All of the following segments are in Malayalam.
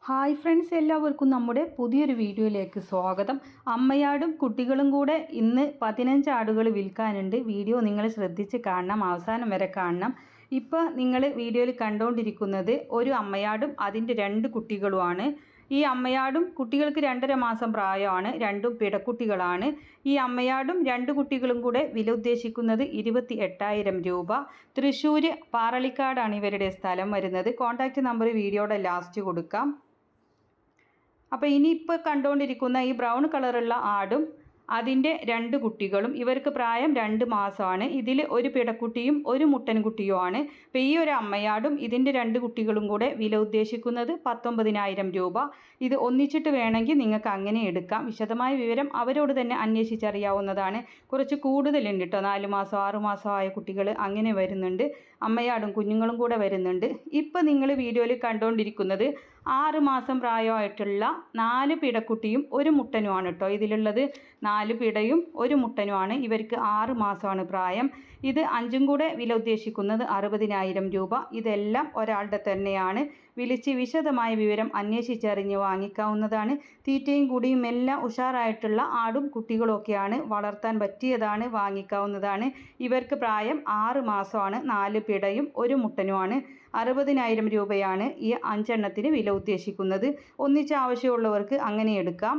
ഹായ് ഫ്രണ്ട്സ്, എല്ലാവർക്കും നമ്മുടെ പുതിയൊരു വീഡിയോയിലേക്ക് സ്വാഗതം. അമ്മയാടും കുട്ടികളും കൂടെ ഇന്ന് 15 ആടുകൾ വിൽക്കാനുണ്ട്. വീഡിയോ നിങ്ങൾ ശ്രദ്ധിച്ച് കാണണം, അവസാനം വരെ കാണണം. ഇപ്പോൾ നിങ്ങൾ വീഡിയോയിൽ കണ്ടുകൊണ്ടിരിക്കുന്നത് ഒരു അമ്മയാടും അതിൻ്റെ 2 കുട്ടികളുമാണ്. ഈ അമ്മയാടും കുട്ടികൾക്ക് 2.5 മാസം പ്രായമാണ്. രണ്ടും പിടക്കുട്ടികളാണ്. ഈ അമ്മയാടും 2 കുട്ടികളും കൂടെ വില ഉദ്ദേശിക്കുന്നത് 28,000 രൂപ. തൃശ്ശൂർ പാറളിക്കാടാണ് ഇവരുടെ സ്ഥലം വരുന്നത്. കോൺടാക്റ്റ് നമ്പർ വീഡിയോയുടെ ലാസ്റ്റ് കൊടുക്കാം. അപ്പോൾ ഇനിയിപ്പോൾ കണ്ടുകൊണ്ടിരിക്കുന്ന ഈ ബ്രൗൺ കളറുള്ള ആടും അതിൻ്റെ 2 കുട്ടികളും, ഇവർക്ക് പ്രായം 2 മാസമാണ്. ഇതിൽ ഒരു പിടക്കുട്ടിയും ഒരു മുട്ടൻകുട്ടിയുമാണ്. അപ്പോൾ ഈ ഒരു അമ്മയാടും ഇതിൻ്റെ 2 കുട്ടികളും കൂടെ വില ഉദ്ദേശിക്കുന്നത് 19,000 രൂപ. ഇത് ഒന്നിച്ചിട്ട് വേണമെങ്കിൽ നിങ്ങൾക്ക് അങ്ങനെ എടുക്കാം. വിശദമായ വിവരം അവരോട് തന്നെ അന്വേഷിച്ചറിയാവുന്നതാണ്. കുറച്ച് കൂടുതലുണ്ട് കേട്ടോ, 4 മാസം 6 മാസം ആയ കുട്ടികൾ അങ്ങനെ വരുന്നുണ്ട്. അമ്മയാടും കുഞ്ഞുങ്ങളും കൂടെ വരുന്നുണ്ട്. ഇപ്പം നിങ്ങൾ വീഡിയോയിൽ കണ്ടുകൊണ്ടിരിക്കുന്നത് 6 മാസം പ്രായമായിട്ടുള്ള 4 പിടക്കുട്ടിയും ഒരു മുട്ടനുമാണ് കേട്ടോ ഇതിലുള്ളത്. 4 പിടയും ഒരു മുട്ടനുമാണ്. ഇവർക്ക് 6 മാസമാണ് പ്രായം. ഇത് 5ഉം കൂടെ വില ഉദ്ദേശിക്കുന്നത് 60,000 രൂപ. ഇതെല്ലാം ഒരാളുടെ തന്നെയാണ്. വിളിച്ച് വിശദമായ വിവരം അന്വേഷിച്ചറിഞ്ഞ് വാങ്ങിക്കാവുന്നതാണ്. തീറ്റയും കൂടിയും എല്ലാം ഉഷാറായിട്ടുള്ള ആടും കുട്ടികളൊക്കെയാണ്, വളർത്താൻ പറ്റിയതാണ്, വാങ്ങിക്കാവുന്നതാണ്. ഇവർക്ക് പ്രായം 6 മാസമാണ്. 4 പിടയും ഒരു മുട്ടനുമാണ്. 60,000 രൂപയാണ് ഈ 5 എണ്ണത്തിന് വില ഉദ്ദേശിക്കുന്നത്. ഒന്നിച്ച് ആവശ്യമുള്ളവർക്ക് അങ്ങനെ എടുക്കാം.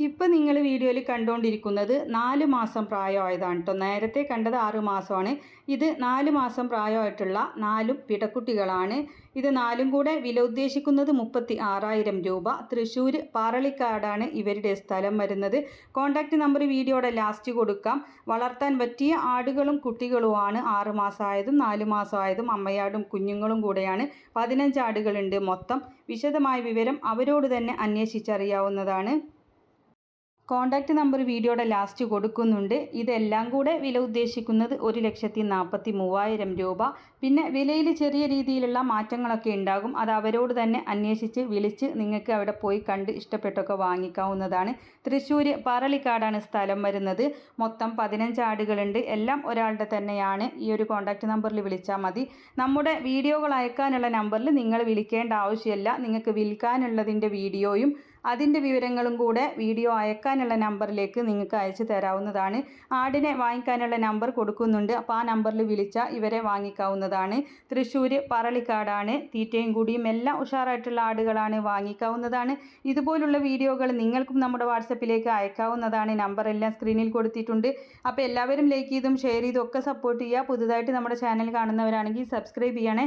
ഇപ്പം നിങ്ങൾ വീഡിയോയിൽ കണ്ടുകൊണ്ടിരിക്കുന്നത് 4 മാസം പ്രായമായതാണ് കേട്ടോ. നേരത്തെ കണ്ടത് 6 മാസമാണ്. ഇത് 4 മാസം പ്രായമായിട്ടുള്ള 4 പിടക്കുട്ടികളാണ്. ഇത് 4ഉം കൂടെ വില ഉദ്ദേശിക്കുന്നത് 36,000 രൂപ. തൃശ്ശൂർ പാറളിക്കാടാണ് ഇവരുടെ സ്ഥലം വരുന്നത്. കോൺടാക്റ്റ് നമ്പർ വീഡിയോയുടെ ലാസ്റ്റ് കൊടുക്കാം. വളർത്താൻ പറ്റിയ ആടുകളും കുട്ടികളുമാണ്. 6 മാസമായതും 4 മാസമായതും അമ്മയാടും കുഞ്ഞുങ്ങളും കൂടെയാണ്. 15 ആടുകളുണ്ട് മൊത്തം. വിശദമായ വിവരം അവരോട് തന്നെ അന്വേഷിച്ചറിയാവുന്നതാണ്. കോൺടാക്റ്റ് നമ്പർ വീഡിയോയുടെ ലാസ്റ്റ് കൊടുക്കുന്നുണ്ട്. ഇതെല്ലാം കൂടെ വില ഉദ്ദേശിക്കുന്നത് 1,43,000 രൂപ. പിന്നെ വിലയിൽ ചെറിയ രീതിയിലുള്ള മാറ്റങ്ങളൊക്കെ ഉണ്ടാകും. അത് അവരോട് തന്നെ അന്വേഷിച്ച് വിളിച്ച് നിങ്ങൾക്ക് അവിടെ പോയി കണ്ട് ഇഷ്ടപ്പെട്ടൊക്കെ വാങ്ങിക്കാവുന്നതാണ്. തൃശ്ശൂർ പാറളിക്കാടാണ് സ്ഥലം വരുന്നത്. മൊത്തം 15 ആടുകളുണ്ട്. എല്ലാം ഒരാളുടെ തന്നെയാണ്. ഈ ഒരു കോൺടാക്റ്റ് നമ്പറിൽ വിളിച്ചാൽ മതി. നമ്മുടെ വീഡിയോകൾ അയക്കാനുള്ള നമ്പറിൽ നിങ്ങൾ വിളിക്കേണ്ട ആവശ്യമില്ല. നിങ്ങൾക്ക് വിൽക്കാനുള്ളതിൻ്റെ വീഡിയോയും അതിൻ്റെ വിവരങ്ങളും കൂടെ വീഡിയോ അയക്കാനുള്ള നമ്പറിലേക്ക് നിങ്ങൾക്ക് അയച്ചു തരാവുന്നതാണ്. ആടിനെ വാങ്ങിക്കാനുള്ള നമ്പർ കൊടുക്കുന്നുണ്ട്. അപ്പോൾ ആ നമ്പറിൽ വിളിച്ചാൽ ഇവരെ വാങ്ങിക്കാവുന്നതാണ്. തൃശ്ശൂർ പാറളിക്കാടാണ്. തീറ്റയും കൂടിയും എല്ലാം ഉഷാറായിട്ടുള്ള ആടുകളാണ്, വാങ്ങിക്കാവുന്നതാണ്. ഇതുപോലുള്ള വീഡിയോകൾ നിങ്ങൾക്കും നമ്മുടെ വാട്സപ്പിലേക്ക് അയക്കാവുന്നതാണ്. നമ്പറെല്ലാം സ്ക്രീനിൽ കൊടുത്തിട്ടുണ്ട്. അപ്പോൾ എല്ലാവരും ലൈക്ക് ചെയ്തും ഷെയർ ചെയ്തും ഒക്കെ സപ്പോർട്ട് ചെയ്യുക. പുതുതായിട്ട് നമ്മുടെ ചാനൽ കാണുന്നവരാണെങ്കിൽ സബ്സ്ക്രൈബ് ചെയ്യണേ.